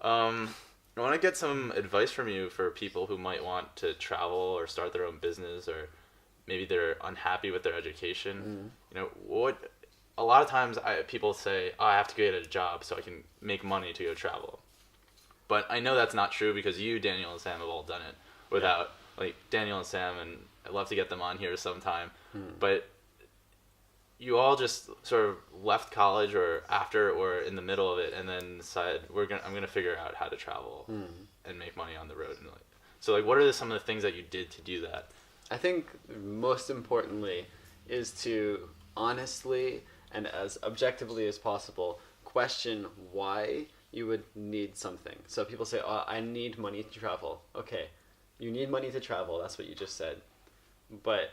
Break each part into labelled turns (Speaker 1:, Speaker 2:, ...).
Speaker 1: I want to get some advice from you for people who might want to travel or start their own business, or maybe they're unhappy with their education. What a lot of times people say, "Oh, I have to get a job so I can make money to go travel." But I know that's not true because you, Daniel, and Sam have all done it without, like, Daniel and Sam, and I'd love to get them on here sometime. But you all just sort of left college or after or in the middle of it, and then decided I'm gonna figure out how to travel and make money on the road. And so what are some of the things that you did to do that?
Speaker 2: I think most importantly is to honestly and as objectively as possible question why you would need something. So people say, "Oh, I need money to travel." Okay, you need money to travel. That's what you just said. But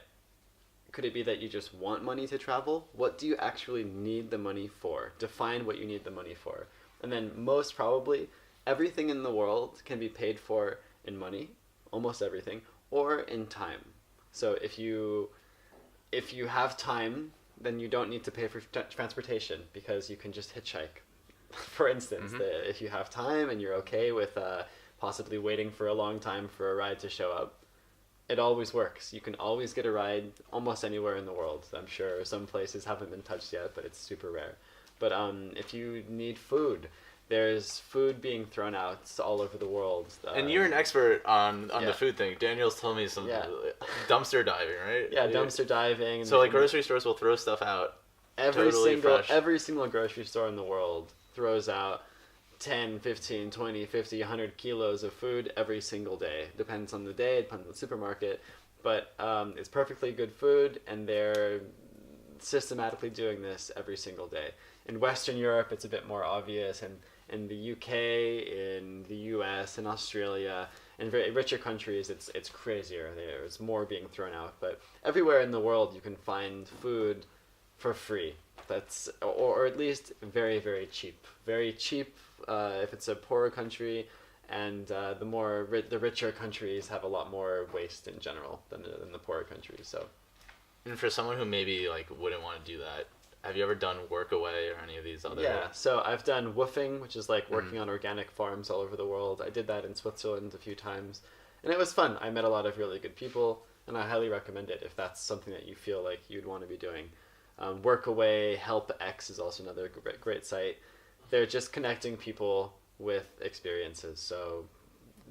Speaker 2: could it be that you just want money to travel? What do you actually need the money for? Define what you need the money for. And then most probably, everything in the world can be paid for in money, almost everything, or in time. So if you have time, then you don't need to pay for transportation because you can just hitchhike. For instance, if you have time and you're okay with possibly waiting for a long time for a ride to show up, it always works. You can always get a ride almost anywhere in the world. I'm sure some places haven't been touched yet, but it's super rare. But if you need food, there's food being thrown out all over the world.
Speaker 1: And you're an expert on the food thing. Daniel's told me some dumpster diving, right?
Speaker 2: Yeah, dumpster diving.
Speaker 1: So grocery stores will throw stuff out.
Speaker 2: Every single grocery store in the world throws out 10, 15, 20, 50, 100 kilos of food every single day. Depends on the day, depends on the supermarket. But it's perfectly good food, and they're systematically doing this every single day. In Western Europe, it's a bit more obvious, and in the UK, in the US, in Australia, in very richer countries, it's crazier. There's more being thrown out. But everywhere in the world, you can find food for free. That's or at least very, very cheap. Very cheap if it's a poorer country, and the richer countries have a lot more waste in general than the poorer countries. So,
Speaker 1: and for someone who maybe wouldn't want to do that, have you ever done Workaway or any of these other?
Speaker 2: Yeah, so I've done woofing, which is working on organic farms all over the world. I did that in Switzerland a few times, and it was fun. I met a lot of really good people, and I highly recommend it if that's something that you feel like you'd want to be doing. Workaway, HelpX is also another great site. They're just connecting people with experiences. So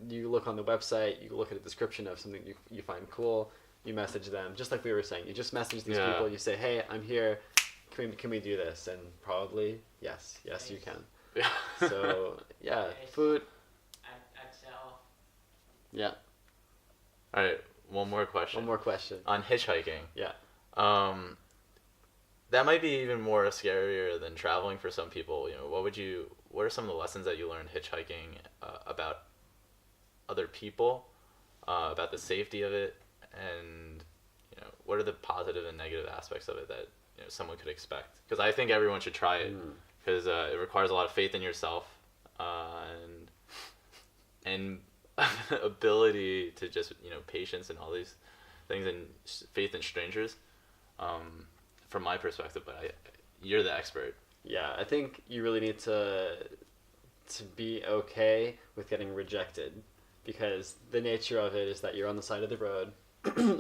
Speaker 2: you look on the website, you look at a description of something you find cool, you message them, just like we were saying. You just message these people, you say, "Hey, I'm here, can we do this?" And probably, yes, you can.
Speaker 1: Yeah.
Speaker 2: So, yeah, food.
Speaker 3: Excel.
Speaker 2: Yeah.
Speaker 1: All right, one more question. On hitchhiking.
Speaker 2: Yeah.
Speaker 1: That might be even more scarier than traveling for some people. What are some of the lessons that you learned hitchhiking about other people, about the safety of it, and what are the positive and negative aspects of it that someone could expect? Because I think everyone should try it because it requires a lot of faith in yourself and ability to just patience and all these things, and faith in strangers. From my perspective, but you're the expert.
Speaker 2: Yeah, I think you really need to be okay with getting rejected, because the nature of it is that you're on the side of the road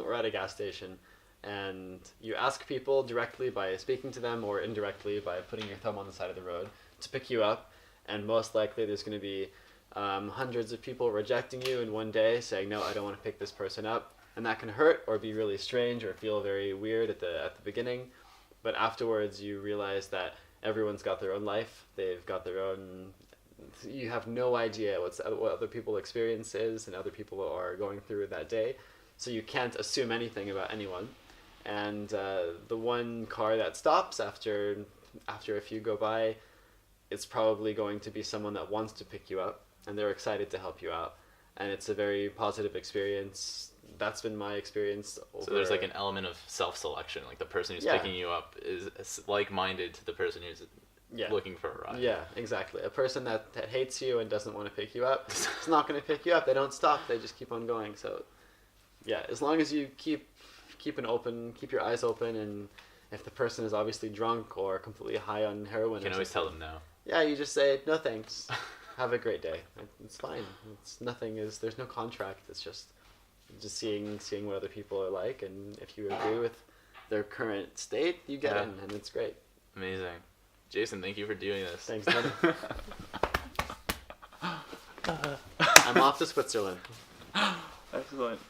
Speaker 2: or at a gas station, and you ask people directly by speaking to them or indirectly by putting your thumb on the side of the road to pick you up, and most likely there's going to be hundreds of people rejecting you in one day, saying, "No, I don't want to pick this person up." And that can hurt or be really strange or feel very weird at the beginning. But afterwards you realize that everyone's got their own life. They've got their own... You have no idea what other people's experience is and other people are going through that day. So you can't assume anything about anyone. And the one car that stops after a few go by, it's probably going to be someone that wants to pick you up, and they're excited to help you out. And it's a very positive experience. That's been my experience.
Speaker 1: So there's an element of self-selection. The person who's picking you up is like-minded to the person who's looking for a ride.
Speaker 2: Yeah, exactly. A person that hates you and doesn't want to pick you up is not going to pick you up. They don't stop. They just keep on going. So, yeah, as long as you keep your eyes open, and if the person is obviously drunk or completely high on heroin,
Speaker 1: you can always tell them no.
Speaker 2: Yeah, you just say, "No thanks." have a great day. It's fine. It's nothing. There's no contract. It's just seeing what other people are like, and if you agree with their current state, you get in, and it's great.
Speaker 1: Amazing. Jason, thank you for doing this.
Speaker 2: Thanks, buddy. I'm off to Switzerland.
Speaker 4: Excellent.